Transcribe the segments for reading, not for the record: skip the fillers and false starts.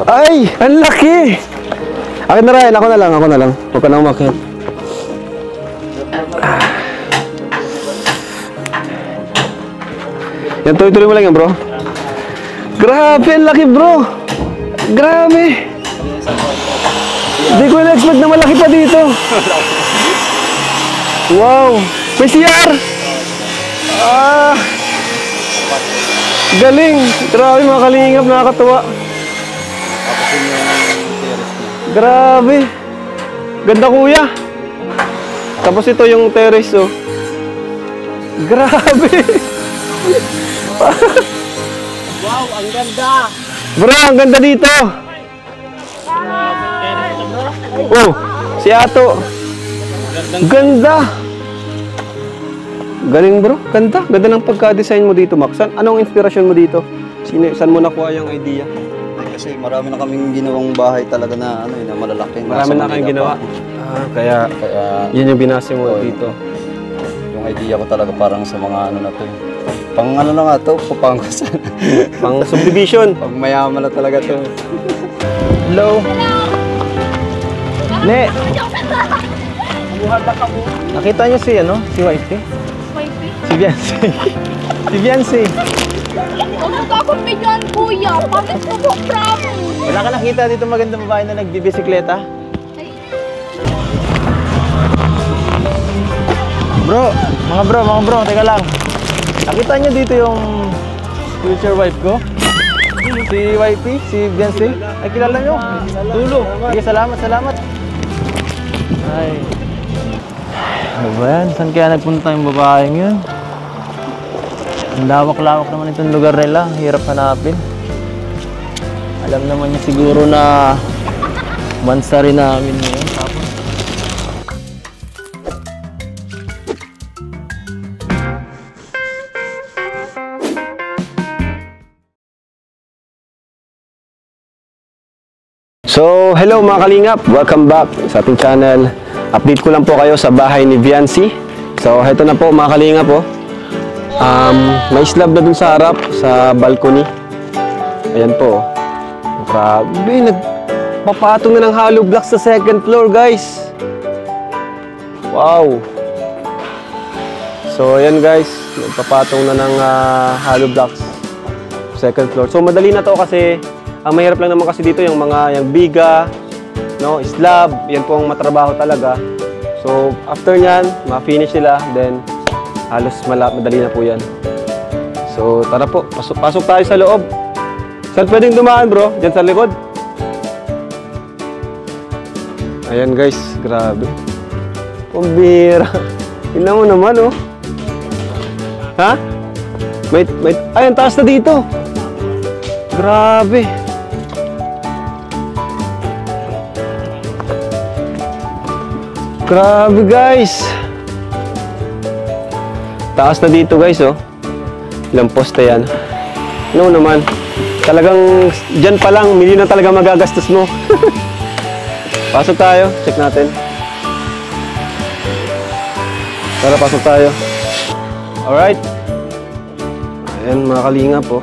Ay! Ang laki! Akin na rin, ako na lang. Huwag ka na umakyat. Yan, tuloy-tuloy mo lang yan, bro. Grabe, ang laki, bro. Grabe. Hindi ko na-expect na malaki pa dito. Wow. May CR. Galing. Grabe, mga kalingap. Nakakatuwa. Grabe. Ganda, kuya. Tapos ito yung terrace, oh. Grabe. Wow, ang ganda. Bro, ang ganda dito. Oh, si Ato. Ganda. Galing, bro. Ganda. Ganda ng pagka-design mo dito, Max. Anong inspirasyon mo dito? Saan mo nakuha yung idea? Kasi marami na kaming ginawang bahay talaga na na malalaki. Marami na kayong ginawa. Kaya yun yung binase mo dito. Yung idea ko talaga parang sa mga na to. Pang na nga to, papangkusan. Pang subdivision. Pag mayaman na talaga to. Hello. Ne. Nakita niyo si si Wifey? Si Viancy. Si Viancy. Huwag akong bigyan, kuya. Pangit mo po, promise. Wala ka nakita dito magandang babae na nagbibisikleta? Mga bro, teka lang. Nakita niyo dito yung future wife ko? Si Wifey, si Viancy. Ay, kilala niyo? Tulong. Sige, salamat. Ay. Ano ba yan? Saan kaya nagpunta yung babaeng yun? Ang lawak-lawak naman itong lugar nila. Hirap hanapin. Alam naman niya siguro na bansa rin namin ngayon. So, hello mga kalingap! Welcome back sa ating channel. Update ko lang po kayo sa bahay ni Viancy. So, heto na po mga kalingap po. May slab na dun sa harap, sa balcony. Ayan po. Grabe, nagpapatong na ng hollow blocks sa second floor, guys. Wow. So, ayan guys, nagpapatong na ng hollow blocks second floor. So, madali na to kasi ang mahirap lang naman kasi dito yung mga biga, slab, yan po ang matrabaho talaga. So, after nyan, ma-finish sila, then halos madali na po yan. So, tara po, pasok tayo sa loob. Saan pwedeng dumaan, bro? Diyan sa likod. Ayan guys, grabe. Pambira. Tingnan mo naman, oh. Ha? Ay, ang taas na dito. Grabe. Grabe guys. Taas na dito guys, oh. Ilang poste yan. No naman. Talagang dyan pa lang, milyon na talaga magagastos mo. Pasok tayo. Check natin. Tara, pasok tayo. Alright. Ayan mga kalingap, oh.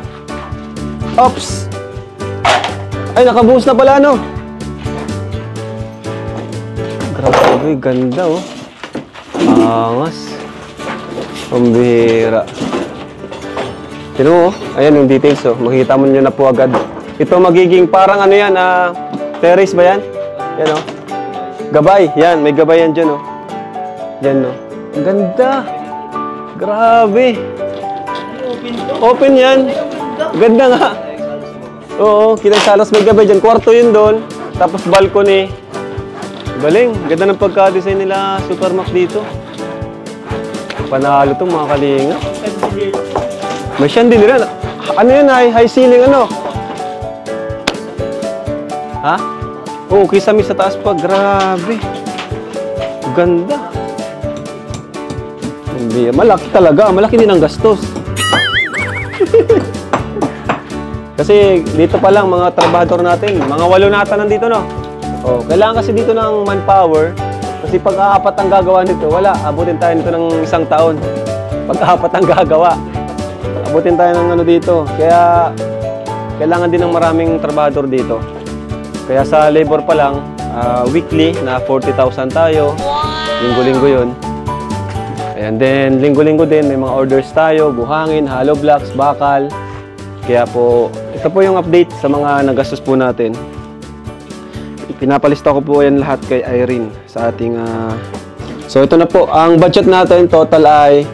Ops! Ay, nakabuhos na pala, no? Grabe, ganda, oh. Angas. Pambihira. Tignan mo, ayan yung details, oh. Makikita mo nyo na po agad. Ito magiging parang yan, terrace ba yan? Yan, oh. Gabay, yan. May gabay yan dyan, oh. Yan, oh. Ang ganda. Grabe. Open yan. Ganda nga. Oo, kitang salas may gabay dyan. Kwarto yun doon. Tapos balcony. Galing. Ganda ng pagka-design nila Supermax dito. Panalo to mga kalinga. May chandelier. Ano yun ay? High ceiling ano? Ha? Oo, kisame sa taas pa. Grabe. Ganda. Hindi. Malaki talaga. Malaki din ang gastos. Kasi dito pa lang mga trabahador natin. Mga 8 nata nandito, no? Oh, kailangan kasi dito ng manpower. Kasi pag-aapat ang gagawa nito, wala. Abutin tayo nito ng 1 taon. Pag-aapat ang gagawa. Abutin tayo ng dito. Kaya, kailangan din ng maraming trabahador dito. Kaya sa labor pa lang, weekly na 40,000 tayo. Linggo-linggo yun. And then, linggo-linggo din, may mga orders tayo, buhangin, hollow blocks, bakal. Kaya po, ito po yung update sa mga nagastos po natin. Pinapalista ko po yan lahat kay Irene sa ating... So, ito na po. Ang budget natin total ay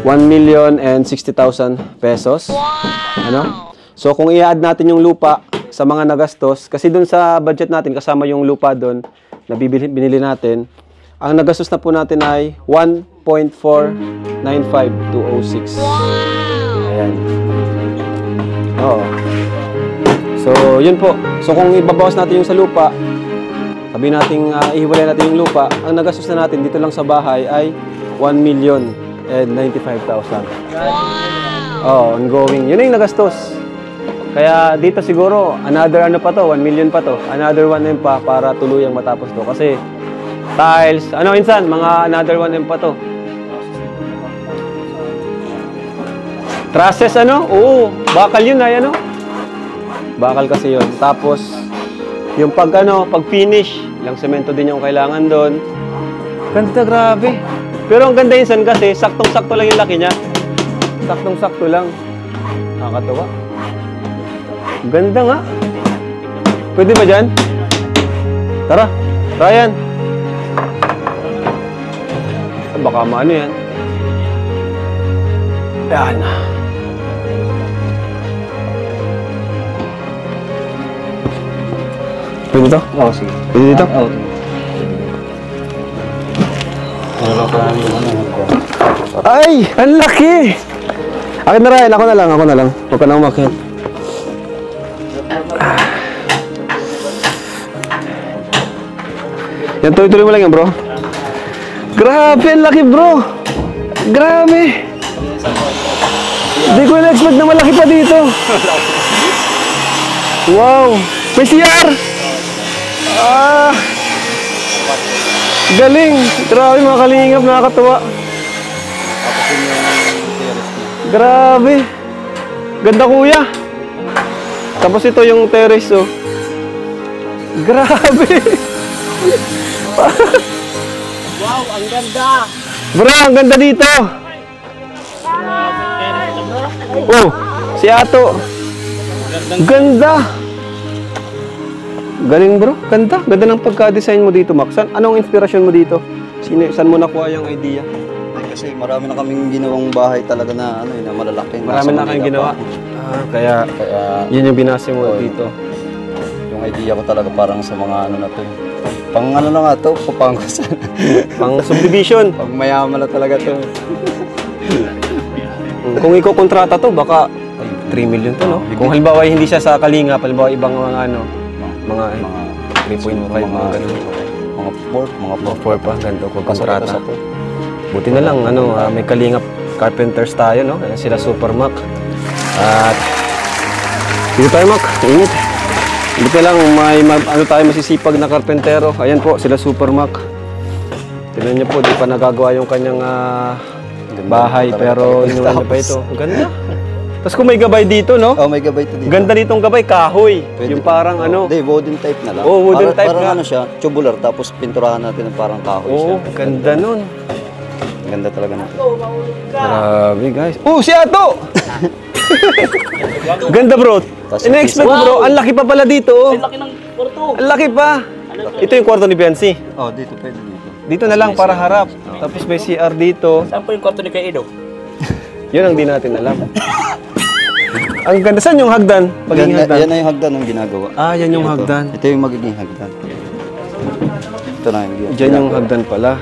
1,060,000 pesos. Ano? So, kung i-add natin yung lupa sa mga nagastos, kasi dun sa budget natin, kasama yung lupa dun na binili natin, ang nagastos na po natin ay 1.495206. Ayan. Oo. So, yun po. So, kung ibabawas natin yung sa lupa, sabi natin, ihiwalay natin yung lupa, ang nagastos na natin dito lang sa bahay ay 1,095,000. Oh, ongoing. Yun na yung nagastos. Kaya dito siguro, another ano pa to, 1 million pa to. Another 1M pa para tuluyang matapos to. Kasi tiles, ano insan, mga another 1M pa to. Trusses ano? Oo, bakal yun ay ano? Bakal kasi yun. Tapos, yung pag finish, ilang semento din yung kailangan doon. Ganda, grabe. Pero ang ganda insan kasi, saktong-sakto lang yung laki niya. Saktong-sakto lang. Nakakatawa. Ganda nga. Pwede ba dyan? Tara, Ryan. Baka maano yan. Yan. Pwede dito? Oo, sige. Pwede dito? Oo. Ay! Ang laki! Akin na Ryan, ako na lang. Huwag ka na umakyat. Yan, tuloy-tuloy mo lang yan, bro. Grabe, ang laki, bro. Grabe. Hindi ko na-expect na malaki pa dito. Wow. May CR. Galing. Grabe, mga kalingap. Nakakatuwa. Grabe. Ganda, kuya. Tapos ito yung terrace, oh. Grabe. Wow, ang ganda. Bro, ang ganda dito. Oh, si Ato. Ganda. Galing, bro. Ganda. Ganda ng pagka-design mo dito, Max. Anong inspirasyon mo dito? Saan mo nakuha yung idea? Kasi marami na kaming ginawang bahay talaga na na malalaki. Marami na kayong ginawa. Kaya yun yung binase mo dito. Yung idea ko talaga parang sa mga na to. Pang na nga to, papangkusan. Pang subdivision. Pag mayaman na talaga to. Kung iko-kontrata to, baka 3 million to, no? Kung halimbawa hindi siya sa Kalingap, halimbawa ibang mga mga 3.5, mga ganun. Mga 4 pa, ganito kung kontrata. Buti na lang, may Kalingap Carpenters tayo, no? Ayan sila Supermac. At dito tayo, Mac. Init. Buti lang, may tayo masisipag na karpentero. Ayan po, sila Supermac. Tignan niyo po, di pa nagagawa yung kanyang bahay, pero inuwan niya pa ito. Ang ganda. Tapos kung may gabay dito, no? Oh, may gabay to dito. Ganda ditong gabay, kahoy. Pwede. Yung parang Hindi, wooden type na lang. Oh, wooden type parang na. siya, tubular, tapos pinturahan natin ng parang kahoy siya. Ganda nun. Ganda talaga natin. Grabe, guys. Oh, si Ato! Ganda, bro. Ina-expect ko, bro. Ang laki pa pala dito. Ang laki ng kwarto. Ang laki pa. Ito yung kwarto ni Biancy. Oh, dito pwede dito. Dito na lang para harap. Tapos may CR dito. Saan po yung kwarto ni Kay Edo? Yun ang di natin alam. Ang ganda. Saan yung hagdan? Pagiging hagdan? Yan na yung hagdan ng ginagawa. Yan yung hagdan. Ito yung magiging hagdan. Ito na yung Diyan yung hagdan pala.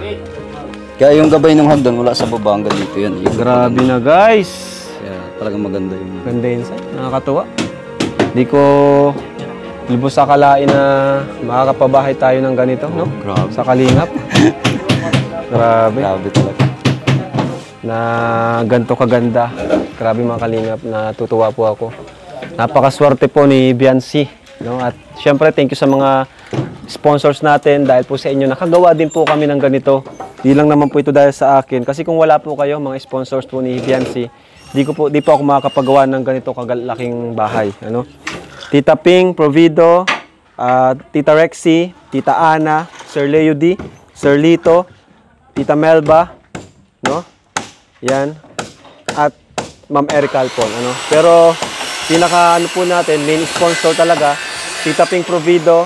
Kaya yung gabay ng hagdan wala sa baba hanggang dito yan. Yung Grabe na, guys. Kaya talagang maganda yung... Ganda yun, sir. Nakakatuwa. Di ko lubos akalain na makakapabahay tayo ng ganito, no? Grabe. Sa Kalingap. Grabe. Grabe talaga. Na ganito kaganda. Grabe mga Kalingap, natutuwa po ako. Napakaswerte po ni Biancy, no? At syempre, thank you sa mga sponsors natin. Dahil po sa inyo, nakagawa din po kami ng ganito. Di lang naman po ito dahil sa akin. Kasi kung wala po kayo, mga sponsors po ni Biancy, di po ako makakapagawa ng ganito kagalaking bahay. Ano? Tita Ping, Provido, Tita Rexy, Tita Ana, Sir Leo D, Sir Lito, Tita Melba, no? Yan. At Ma'am Erica Alpon, ano? Pero pinaka ano po natin, main sponsor talaga, Tita Pink Provido,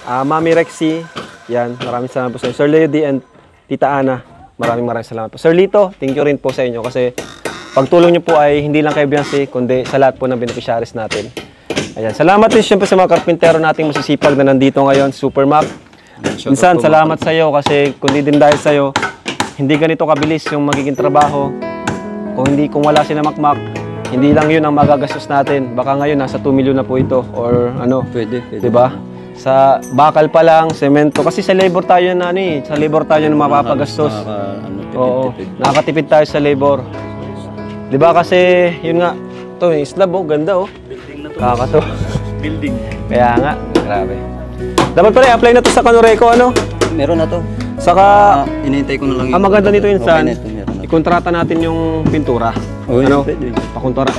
Mami Rexy, yan, maraming salamat po sa inyo. Sir Leo D and Tita Ana, maraming salamat po. Sir Lito, thank you rin po sa inyo kasi pagtulong niyo po ay hindi lang kay Beyonce, kundi sa lahat po ng beneficiaries natin. Ayan, salamat din siyempre sa mga karpintero nating masisipag na nandito ngayon, Super Mac. Minsan, salamat sa iyo kasi kundi din dahil sa iyo, hindi ganito kabilis yung magiging trabaho. Kung wala si na Makmak, hindi lang yun ang magagastos natin. Baka ngayon nasa 2 million na po ito or ano. Pwede. 'Di ba? Sa bakal pa lang, semento kasi sa labor tayo na sa labor tayo na mapapagastos. Oo, nakakatipid tayo sa labor. 'Di ba kasi yun nga, to yung slab ganda Building na to. Kakato. Building. Kaya nga, grabe. Dapat pala i-apply na to sa Kanoreco ano? Meron na to. Saka inintay ko na lang. Ang maganda nito insan, Okay, meron na. ikontrata natin yung pintura. Oh, ano? pwede.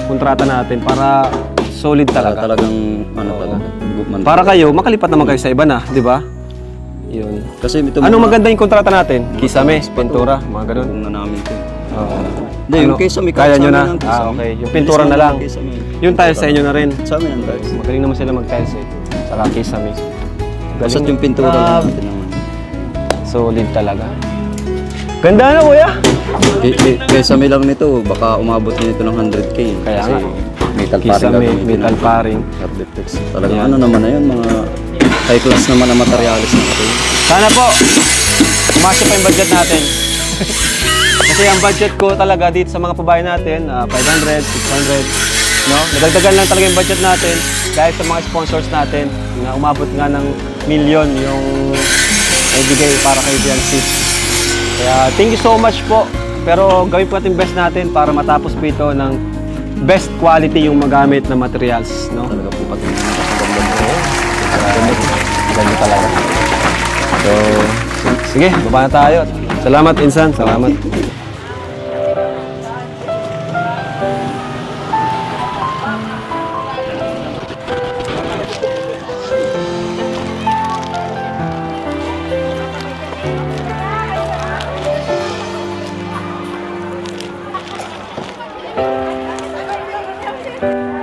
Kontrata natin para solid talaga. Talagang talaga. Gupman. Para kayo, makalipat naman kayo sa iba na, di ba? Yun. Kasi ito Anong maganda yung kontrata natin? Kisame, pintura, mga ganun. Kung na namin ito. Oo. Hindi, yung kisame. Kaya nyo na? Okay. Yung pintura na lang. Yung tiles sa inyo na rin. Sa amin ang tiles. Magaling naman sila mag-tiles eh. Saka kisame. Basta yung pintura lang natin naman. Solid talaga. Ganda na kuya! Kaysa may lang nito, baka umabot nito ng 100K. Kaya kasi nga. metal paring Kisame, gagamitin metal natin. paring. Cardeflex. Talagang Yan. ano naman na yun, mga high class naman na materialis na ito. Sana po, umasya pa yung budget natin. Kasi ang budget ko talaga dito sa mga pabahay natin, 500, 600, no? Nadagdagan lang talaga yung budget natin dahil sa mga sponsors natin na umabot nga ng milyon yung ibigay para kay Beyonce. Kaya thank you so much po. Pero gawin po natin best natin para matapos po ito ng best quality yung magamit na materials, no? Talaga po pati mga kasaganda mo. Ganda talaga. So, sige, baba na tayo. Salamat, Insan. Salamat.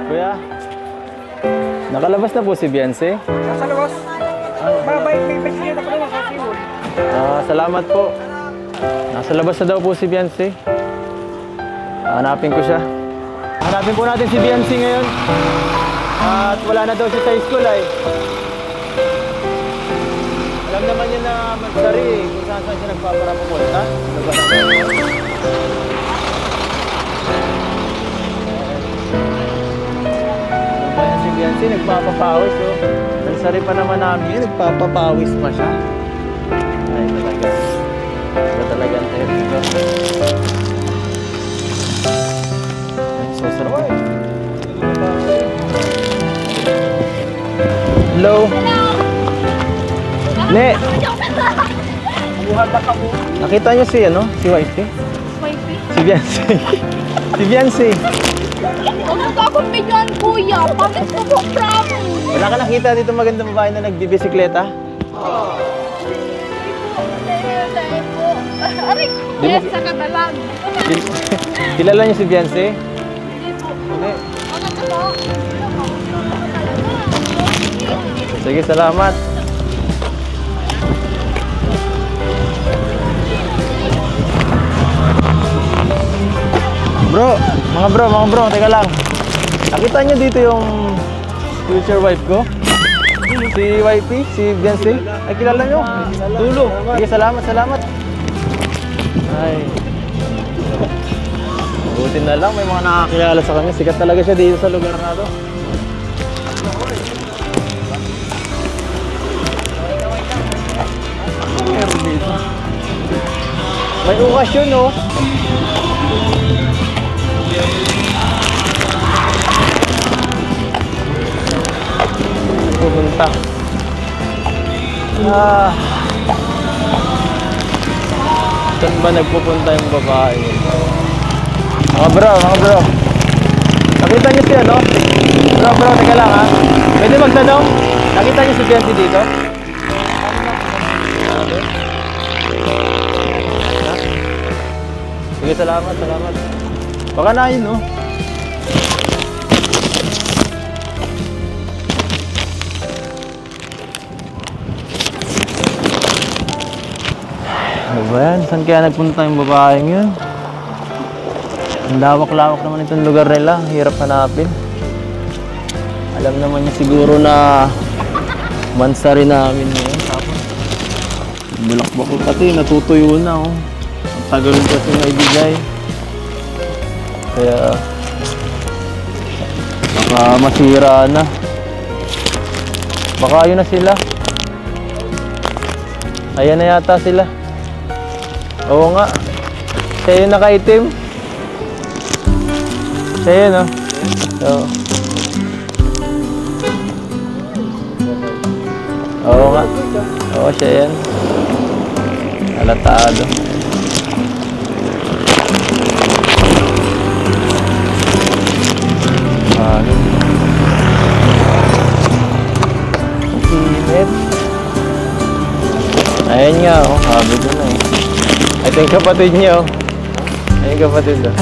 Kuya, nakalabas na po si Beyonce. Nasa labas. May bigyan ako naman sa kiwon. Salamat po. Nasa labas na daw po si Beyonce. Hanapin ko siya. Hanapin po natin si Beyonce ngayon. At wala na daw siya sa school ay. Alam naman niya na magdari kung saan siya nagpaparapupunta. Si Beyonce nagpapapawis Nagsari pa naman namin, nagpapapawis pa siya. Ay, talaga. Ito talaga ang test ko. Ay, so sarap. Hello? Ne! Nakita niyo si, si Wifey? Wifey? Si Beyonce. Si Beyonce. Huwag akong bigyan, kuya. Pangit mo po, promise. Wala ka nakita dito magandang babae na nagbibisikleta? Aray ko. Yes, saka na lang. Kilala niyo si Beyonce? Hindi po. Hindi. Ano ka po? Sige, salamat. Mga bro, teka lang. Nakita niyo dito yung future wife ko? Si Wifey, si Beyonce. Ay, kilala niyo? Tulo. Sige, salamat. Ay. Buti na lang, may mga nakakilala sa kanya. Sikat talaga siya dito sa lugar na to. May okasyon, no? Pupunta. Saan ba nagpupunta yung babae? Mga bro. Nakita niyo siya, no? Bro, teka lang ha. Pwede magtanong? Nakita niyo si Biancy dito? Sige, salamat. Baka na yun, no? Ano ba yan? Saan kaya nagpunta yung babaeng yun? Ang lawak-lawak naman itong lugar nila. Hirap hanapin. Alam naman niya siguro na mansari namin ngayon. Tapos, bulakbak ko pati. Natutuyo na, oh. Ang tagal kasi maibigay. Kaya, baka masira na. Baka yun na sila. Ayan na yata sila. Oo nga. Siya yung nakaitim. Siya yun, oh. Oo. Oo nga. Oo, siya yan. Halatado. Init. Ayan nga, oh. Sabi ko na, eh. Ito yung kapatid niya, oh. Ayan yung kapatid, oh.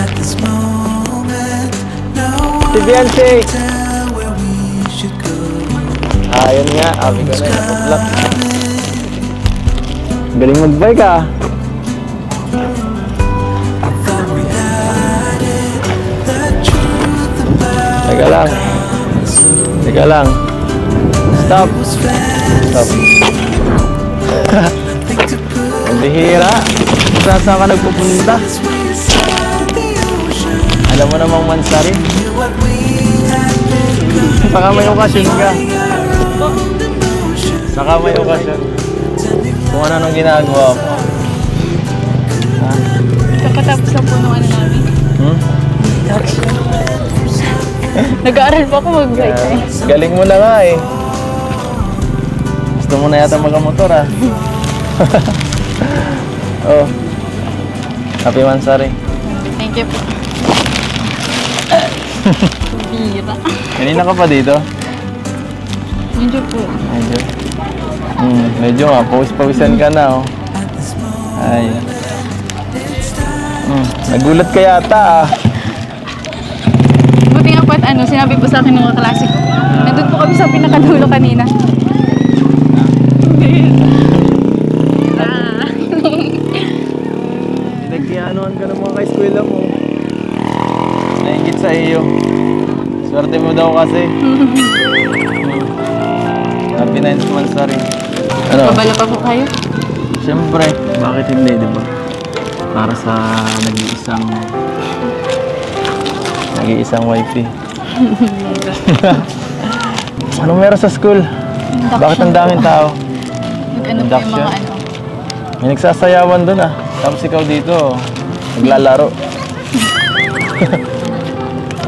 Si Biancy! Ayun nga, sabi ko na, nakablak. Galing mag-bike, ah. Teka lang. Stop. Ang bihira. Saan ka nagpupunta? Alam mo namang mansari. Saka may okasyon ka. Kung ano nang ginagawa mo. Ha? Kakatapos na po nung ano namin. Nag-aaral pa ako mag-bike eh. Galing mo na nga eh. Gusto mo na yata magkamotor, ah. Oh. Happy Mansari. Thank you po. Bira. Kanina ka pa dito? Medyo po. Medyo nga, pawis-pawisan ka na, oh. Ay. Nagulat ka yata, ah. Buti nga po at sinabi po sa akin ng mga klase ko. Nandun po kami sa pinakadulo kanina. Pinagkianoan ka ng mga ka-eskwela mo. Naingit sa iyo. Swerte mo daw kasi. Happy 9th Mansari. Ano? Babala pa po kayo? Siyempre, bakit hindi, di ba? Para sa nag-iisang wifey. Anong meron sa school? Bakit ang daming tao? Ano po yung mga ano? May nagsasayawan doon, ah. Tapos ikaw dito, naglalaro.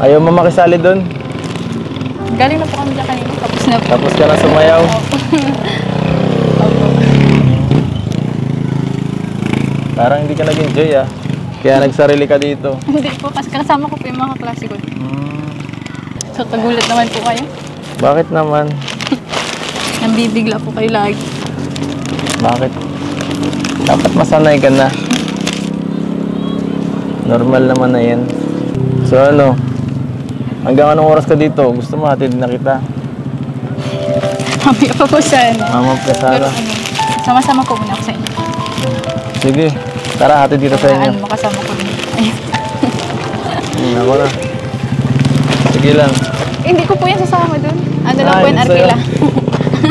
Ayaw mo makisali doon? Galing na po kami dyan kanina. Tapos na po. Tapos ka na sumayaw? Parang hindi ka nag-enjoy, ah. Kaya nagsarili ka dito. Hindi po, kasi kasama ko po yung mga kaklase ko. So, tagulat naman po kayo. Bakit naman? Nambibigla po kayo lagi. Bakit? Dapat masanay ka na. Normal naman na yan. So ano? Hanggang anong oras ka dito? Gusto mo hatid na kita? Mamaya pa po sana. Mama pa Pero sana. sama-sama po muna ako sa inyo. Sige. Tara, hatid dito sa inyo. Makasama ko din. Ayun. Ako na. Sige lang. Hindi ko po yan sasama dun. Ano lang po Ay, yung sa'yo. Arkila.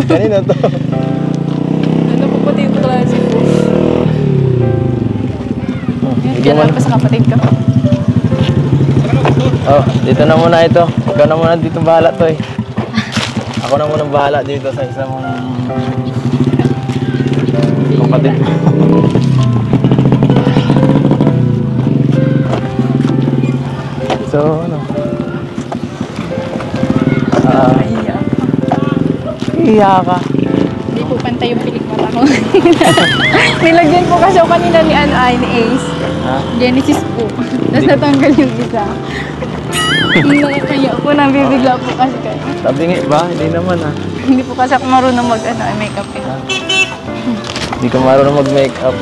Kanina to. Ano po pati yung klase ko. Sige Yan man. lang po sa kapatid ko. Oh, dito na muna ito. Ikaw na muna dito bahala to, eh. Ako na muna bahala dito sa isang kapatid. So, ano? Iya ka. Hindi po pantay yung pilik mata ko. Nilagyan po kasi ako kanina ni ni Ace. Ha? Genesis po. Tapos natanggal yung isa. Nakakaya po, nabibigla po kasi kayo. Tabingi ba? Hindi naman, ah. Hindi po kasi ako marunong makeup eh. Hindi ka marunong mag-makeup.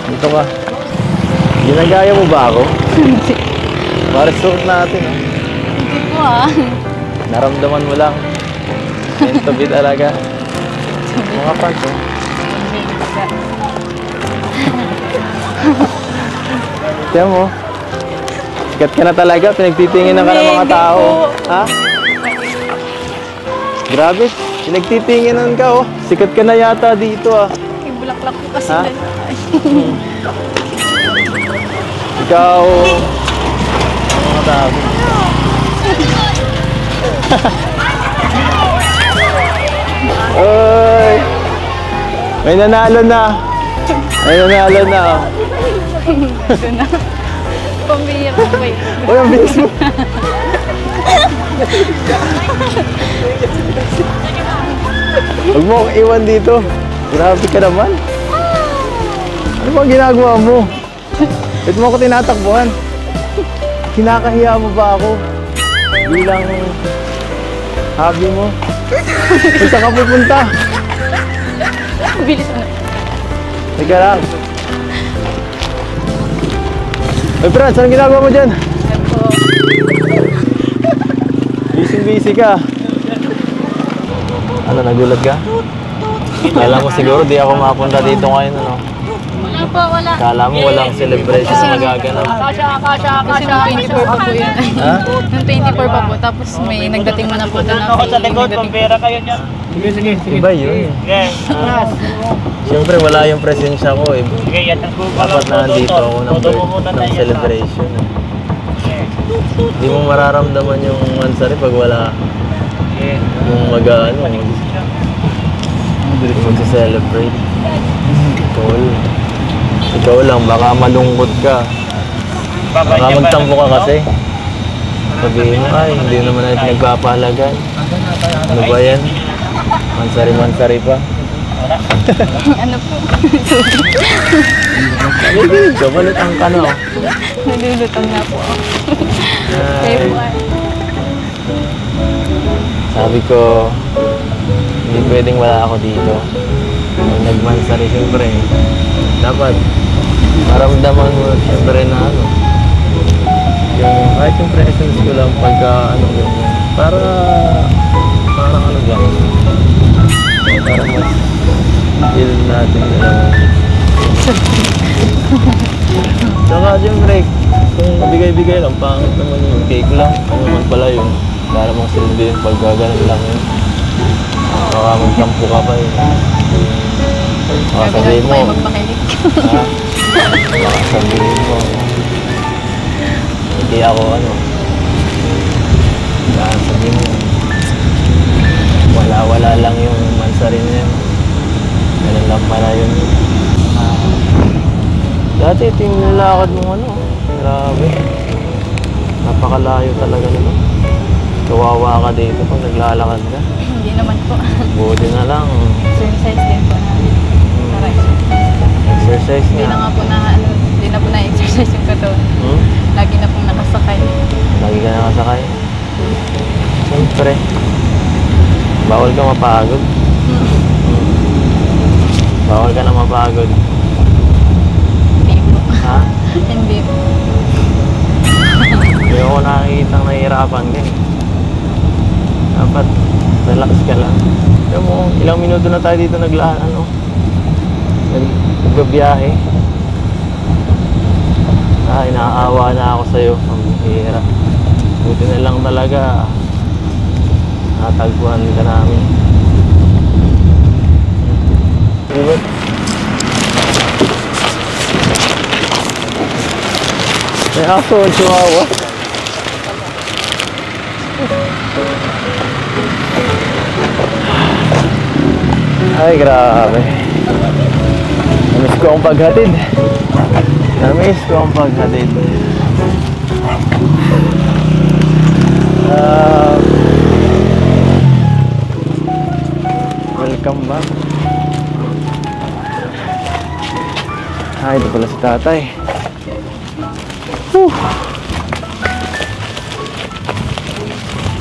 Dito ka. Ginagaya mo ba ako? Hindi. Para suot natin. Oh. Hindi po ah. Naramdaman mo lang. Yan, tabi talaga. Mga pants, oh. Tiyan mo. Sikat ka na talaga. Pinagtitinginan ka ng mga Hindi tao. po. Ha? Grabe. Pinagtitinginan ka, oh. Sikat ka na yata dito, ah. Yung bulaklak po kasi Ha? na. Ikaw. Mga tao. Oy! May nanalo na. May nanalo na. Ito na. Pambihira po ba yun? Uy, ang bilis mo. Huwag mo akong iwan dito. Grabe ka naman. Ano bang ginagawa mo? Ba't mo ako tinatakbuhan? Kinakahiya mo ba ako? Bilang hobby mo? Kung saan ka pupunta? Bilis na. Teka lang. Hey Franz, anong ginagawa mo dyan? Yan po. Busy ka. Ano, nagulat ka? Kala mo siguro di ako mapunta dito ngayon, ano? Wala po, wala. Kala mo walang celebration na magaganap. Kasi nung 24 pa po yun. Ha? Nung 24 pa po, tapos may nagdating mo na po doon. Ako sa likod, pampera kayo dyan. Iba yun. Siyempre wala yung presensya ko eh. Dapat na nandito ako ng celebration. Hindi mo mararamdaman yung mansari pag wala yung mag-ano. Mag-celebrate. Ikaw lang, baka malungkot ka. Baka magtampo ka kasi. Sabihin mo, ay, hindi naman natin pinagpapahalagan. Ano ba yan? Mansari-mansari pa. Ano po? Nalilitang ka, balitang ka na. Nalilutang na po ako. Kaya po ay. Sabi ko, hindi pwedeng wala ako dito. Pag nagmansari, siyempre, dapat maramdaman mo siyempre na ano. Yung, kahit yung presence ko lang pagka ano ganyan. Parang ano lang. Para mas feel natin dalawa. Saka siyempre, kung bigay-bigay lang, pangit naman yung cake lang. Ano naman pala yun. Wala namang silbi yung pagkaganon lang yun. Baka magtampo ka pa yun. Baka sabihin mo. Sabi magpakinig. Ha? Baka sabihin mo. Hindi ako ano. Baka sabihin mo. Wala lang yung mansari niya. Ganun lang pala yun. Dati ito yung nilakad mo ano. Grabe. Napakalayo talaga naman. Kawawa ka dito pag naglalakad ka. Hindi naman po. Buti na lang. Exercise din po na. Para Exercise Hindi na nga. nga po na, hindi na po na-exercise yung katawan. Hmm? Lagi na pong nakasakay. Lagi ka nakasakay. Siyempre. Bawal ka mapagod. Bawal ka na mapagod. Hindi po. Ha? Hindi po. Hindi ako nakikitang nahihirapan ka eh. Dapat relax ka lang. Alam mo, ilang minuto na tayo dito nagbabiyahe. Ay, naaawa na ako sa'yo. Ang hira. Buti na lang talaga. Natagpuan ka namin. Diba? May aso ang chihuahua. Ay, grabe. Namiss ko ang paghatid. Namiss ko ang paghatid. Welcome back. Ay, ito pala si tatay. Whew.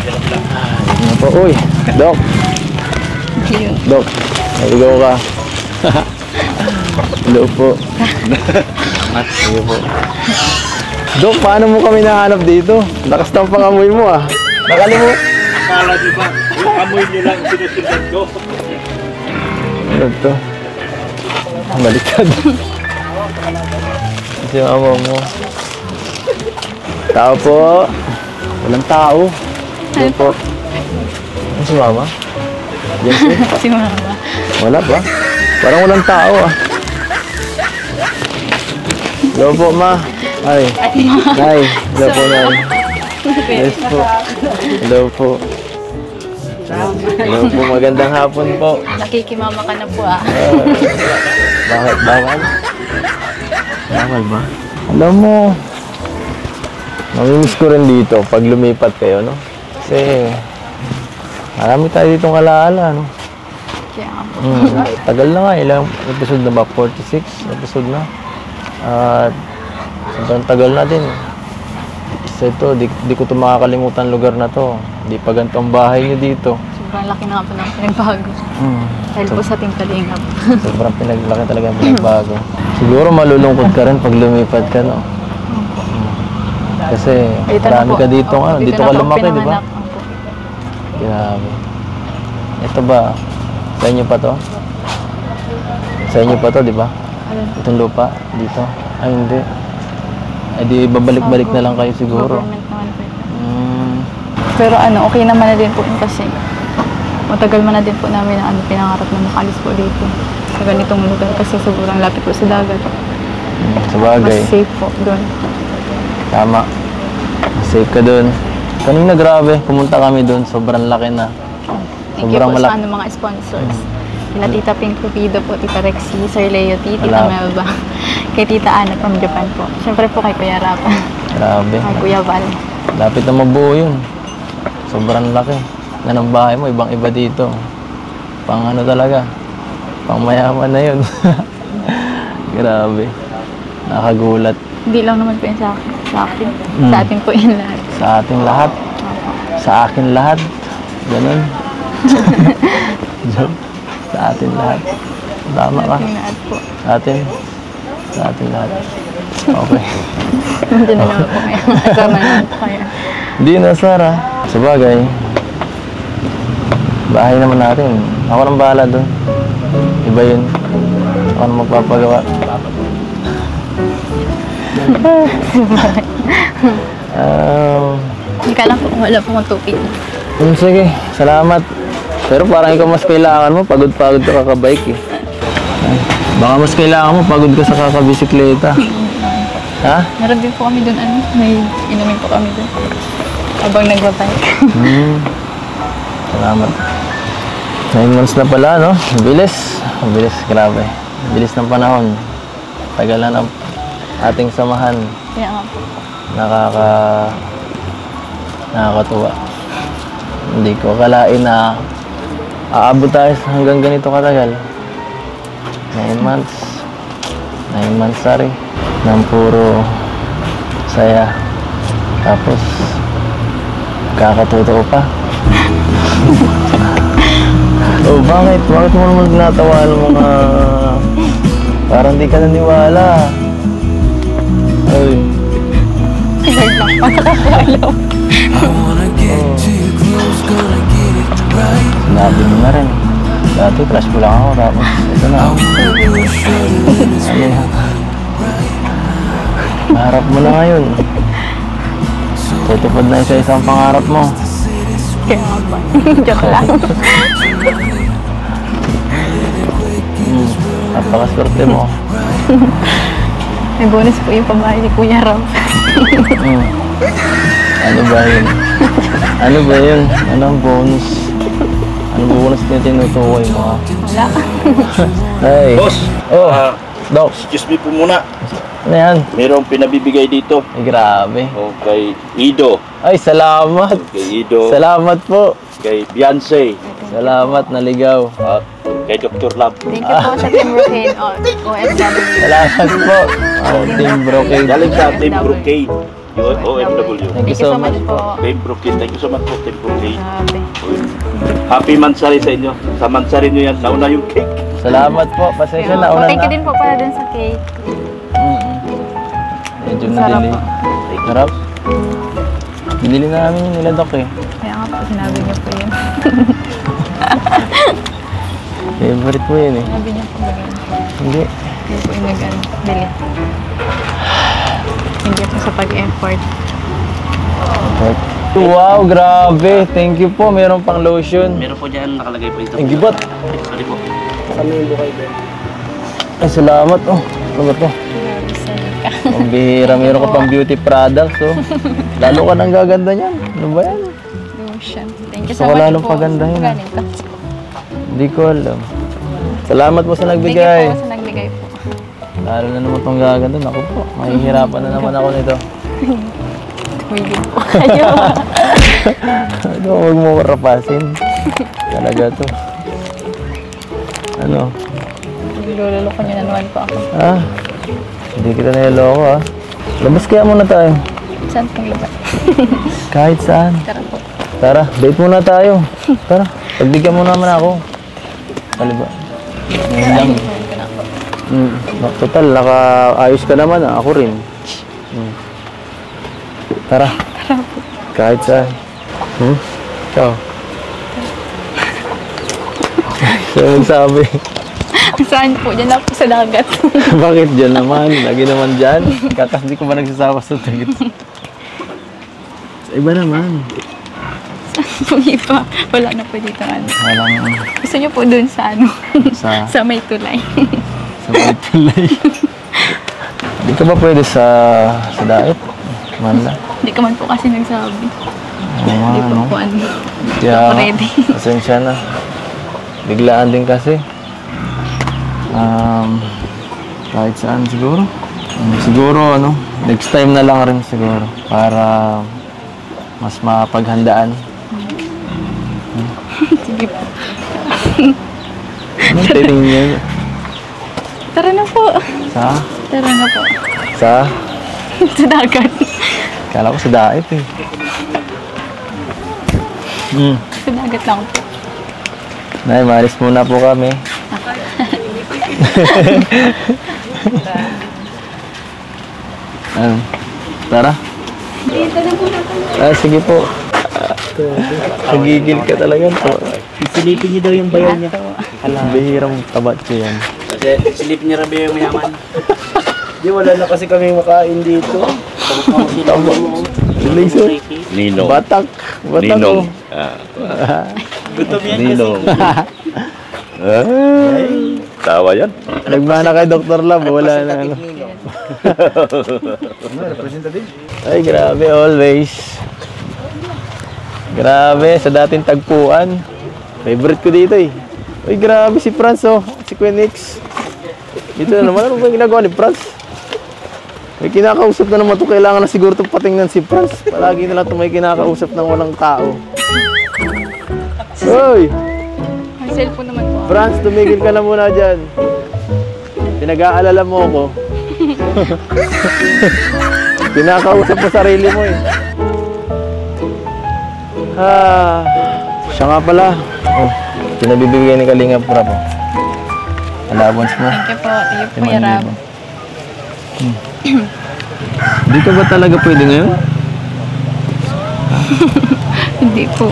Dito na po. Uy, Dok. Yun. Dok, naligaw ka. Hello po. Sige po. Dok, paano mo kami nahanap dito? Lakas ng pangamoy mo ah. Nakalimut. Akala di ba? Yung amoy nyo lang sinusundan ko. Ano to? Baliktad. Kasi yung amo mo. Tao po. Walang tao. Hello po. Ano si mama? Yes, eh. Si mama. Wala ba? Parang walang tao ah. Hello po, ma. Ay. Nay. Hello po, nay. Yes po. Hello po. Hello po, magandang hapon po. Nakikimama ka na po ah. Bakit? Bawal? Bawal ba? Alam mo, namimiss ko rin dito pag lumipat kayo, no? Kasi marami tayo ditong alaala, no? Kaya nga po. Tagal na nga, ilang episode na ba? 46 episode na. At sobrang tagal na din. Isa ito, di ko ito makakalimutan lugar na to. Di pa ganito ang bahay nyo dito. Sobrang laki na nga po ng pinagbago. Dahil po sa ating kalingap. Sobrang pinaglaki talaga ang pinagbago. Siguro malulungkot ka rin pag lumipat ka, no? Kasi marami ka dito, ano, dito ka lumaki, di ba? Grabe. Ito ba, sa inyo pa to? Sa inyo pa to, di ba? Itong lupa, dito? Ay, hindi. Ay, di babalik-balik na lang kayo siguro. Government naman po ito. Pero ano, okay naman na din po yun kasi matagal man na din po namin na pinangarap na makalis po dito sa ganitong lugar kasi sobrang lapit po sa dagat. Sa bagay. Mas safe po doon. Tama. Safe ka doon. Kanina grabe, pumunta kami doon. Sobrang laki na. Thank you po sa mga sponsors. Kila Tita Pink Cupido po, Tita Rexy, Sir Leo T, Tita Melba, kay Tita Ana from Japan po. Siyempre po kay Kuya Rapa. Grabe. Kay Kuya Val. Lapit na mabuo yun. Sobrang laki. Na ng bahay mo, ibang-iba dito. Pang ano talaga. Pang mayaman na yun. Grabe. Nakagulat. Hindi lang naman po yun sa akin. Sa atin po yun lahat. Sa ating lahat. Sa akin lahat. Ganun. Joke. Sa atin lahat. Tama ka. Sa ating lahat po. Sa atin. Sa atin lahat. Okay. Hindi na naman po kayo. Kasama naman po kayo. Hindi na, Sarah. Sa bagay, bahay naman natin. Ako nang bahala doon. Iba yun. Ako nang magpapagawa. Hindi ka lang po, wala po kong tupig. Sige, salamat. Pero parang ikaw mas kailangan mo, pagod-pagod ka kakabike eh. Baka mas kailangan mo, pagod ka sa kakabisikleta. Ha? Meron din po kami doon, may inumin po kami doon. Habang nagbabike. Salamat. 9 months na pala, no? Bilis. Bilis, grabe. Bilis ng panahon. Tagal na ng ating samahan. Kaya nga po. Nakakatuwa. Hindi ko akalain na aabot tayo hanggang ganito katagal. 9 months. 9 months, sorry. Nang puro saya. Tapos, kakatotoo pa. Oh, bakit? Bakit mo naman ginatawa ng mga... Parang di ka naniwala. Ay. Sinag lang pa nakakalaw. Sinabi mo na rin. Dati crush ko lang ako, tapos ito na. Ano yan? Pangarap mo na ngayon. Tutupad na isa-isang pangarap mo. Kaya nga ba? Joke lang. Napakaswerte mo. May bonus po yung pambahay ni Kuya Ram. Ano ba yun? Ano ba yun? Ano ang bonus? Ano bonus na tinutukoy mo? Wala. Hey. Boss, Doc. excuse me po muna. Ano yan? Merong pinabibigay dito. Ay, grabe. O kay Ido. Ay, salamat. Kay Ido. Salamat po. Kay Beyonce. Salamat, naligaw. At kay Dr. Love. Thank you po sa Team Brocade OFW. Salamat po. Oh, Team Brocade. Galing sa Team Brocade. OFW. Thank you so much po. Team Brooklyn, thank you so much po, Team Brooklyn. Grabe. Happy Mansari sa inyo. Sa Mansari nyo yan, nauna yung cake. Salamat po. Pasensya na. Una Thank you na. din po pala dun sa cake. Medyo Sarap nadili. po. Sarap. Binili namin yung nila, Dok eh. Kaya nga po, sinabi niyo po yun. Favorite mo yun eh. Sinabi niyo po ba yun? Hindi. Hindi po yung nag-bili. Hindi po sa pag-effort. Wow, grabe. Thank you po. Meron pang lotion. Meron po dyan, nakalagay po ito. Ang gibot. Sorry po. Ay, salamat. Oh, ano ba to? Grabe sa ka. Ang bihira. Meron ka pang beauty products. Oh. Lalo ka nang gaganda niyan. Ano ba yan? Lotion. Thank you So, so much wala nang po. paganda yun, ah. Galing to. Hindi ko alam. Salamat po sa Thank you nagbigay. po sa nagbigay po. Lalo na naman itong gaganda. Naku po, mahihirapan na naman ako nito. Tumigil po kayo. Ano, huwag mo karapasin. Talaga to. Ano? Lululoko niyo na naman po ako. Ah, hindi kita niloloko ah. Labas kaya muna tayo. Saan pong iba? Kahit saan. Tara po. Tara, date muna tayo. Tara, pagbigyan mo naman ako. Kaliba. Ngayon lang. Ayun ko na po. Total, naka-ayos ka naman ah. Ako rin. Tara. Kahit saan. Ikaw. Siya magsabi. Saan po? Diyan lang po sa dagat. Bakit dyan naman? Lagi naman dyan. Kakas di ko ba nagsasawa sa tagit? Sa iba naman. Saan po iba? Wala na po dito ano. Walang Gusto niyo po dun sa ano? sa sa may tulay. may tulay. Di ka ba pwede sa diet? Manla. Hindi ka man po kasi nagsabi. Hindi po Ano? po ano. Kaya, Ready. pasensya na. Biglaan din kasi. Kahit saan siguro. Siguro ano, next time na lang rin siguro. Para mas mapaghandaan. Sige po. Anong titingin? Tara na po. Sa? Tara na po. Sa? Sa dagat. Kala ko sa diet eh. Sa dagat lang po. Nay, maris muna po kami. Tara. Sige po. Nagigil ka talaga po. Silipin niyo daw yung bayaw niya. Bihirang tabat ko yan. Kasi silipin niya rabi yung mayaman. Di wala na kasi kami makain dito. Liso. Ninong. Batak. Batak ko. Gutom yan Ninong. Tawa yan. Nagmana kay Dr. Lab. Wala na ano. Ay, grabe always. Grabe, sa dating tagpuan. Favorite ko dito eh. Uy, grabe si Franz oh. Si Quinix. Dito na naman. Ano ba yung ginagawa ni Franz? May kinakausap na naman ito. Kailangan na siguro itong patingnan si Franz. Palagi na lang ito may kinakausap ng walang tao. Uy! May cellphone naman po. Franz, tumigil ka na muna dyan. Pinag-aalala mo ako. Kinakausap mo sarili mo eh. Siya nga pala. Oh, pinabibigay ni Kalinga Prab. Allowance mo. Thank you po. Thank you po, Yarab. Di ka ba talaga pwede ngayon? Hindi po.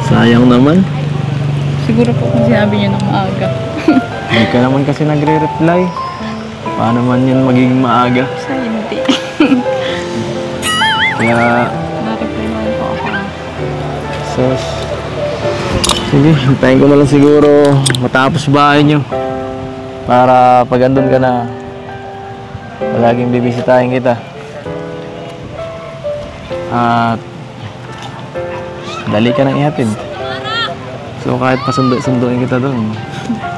Sayang naman. Siguro po kung sinabi niyo ng maaga. Hindi ka naman kasi nagre-reply. Paano man yun magiging maaga? Sa hindi. Kaya, Na-reply naman po ako. sus. Sige, hintayin ko na lang siguro matapos bahay nyo. Para pag andun ka na, palaging bibisitahin kita. At dali ka nang ihatid. So kahit pasundo-sunduin kita doon,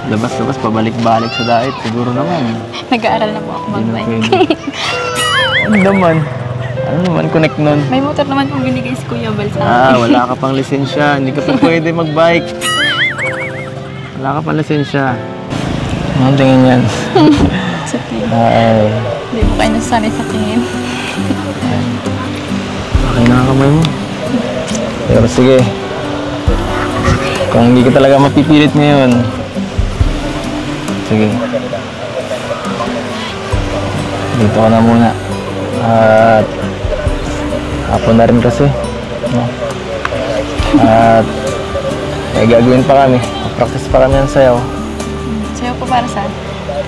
labas-labas, pabalik-balik sa diet, siguro naman. Nag-aaral na po ako Hindi na mag-bike. pwede. Ano naman? Ano naman connect nun? May motor naman pong binigay si Kuya Bal sa akin. Wala ka pang lisensya. Hindi ka pa pwede mag-bike. Wala ka pang lisensya. Anong tingin yan? Sa tingin. Ay. Hindi po kayo nasanay sa tingin. Okay na ang kamay mo. Pero sige. Kung hindi ka talaga mapipilit ngayon, sige. Dito ka na muna. At hapon na rin kasi. No? At may gagawin pa kami. Practice pa kami ng sayaw. Sayo po para saan?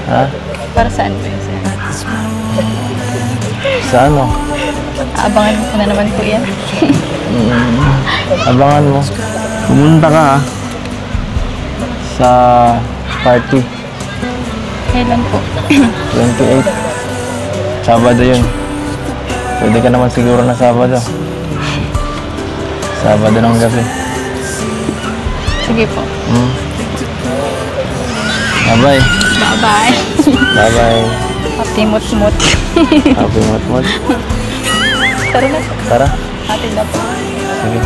Ha? Para saan po yung sayo? Sa ano? Aabangan ko na naman po yan. Abangan mo. Pumunta ka ha. Sa party. Kailan po? 28. Sabado yun. Pwede ka naman siguro na Sabado. Sabado ng gabi. Sige po. Bye-bye. Bye-bye. Bye-bye. Happy mut-mut. Happy mot-mot. Tara na po. Tara. Atin na po. Sige.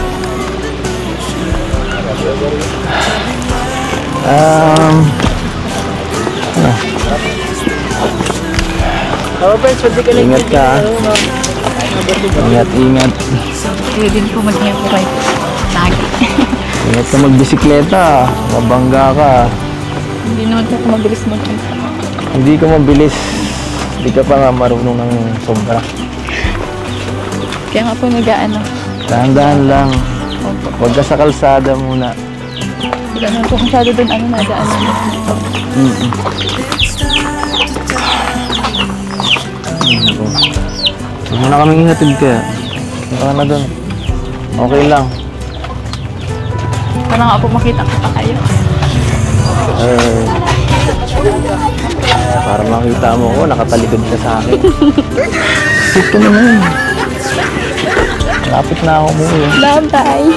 Ingat ka. Ingat, ingat. Pwede din po mag-ingat po kayo. Lagi. Ingat ka magbisikleta. Mabangga ka. Hindi naman po ako mabilis mag-ingat. Hindi ka mabilis. Hindi ka pa nga marunong ng sobra. Kaya nga po nag-ano. Dahan-dahan lang. Opo. Huwag ka sa kalsada muna. Hindi naman po masyado doon nadaan. Huwag mo na kaming ihatid ka. Punta ka na doon. Okay lang. Para nga po makita ko pa kayo. Para makita mo ko, nakatalikod ka sa akin. Ito naman. Lapit na ako mo eh. Bye-bye.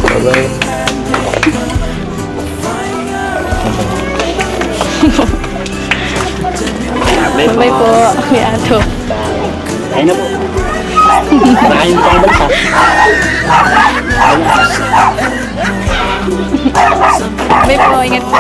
Bye-bye. Bye-bye po, Kuya Ato. Ayun na po. Ayun po ang balsa. Bye po, ingat po.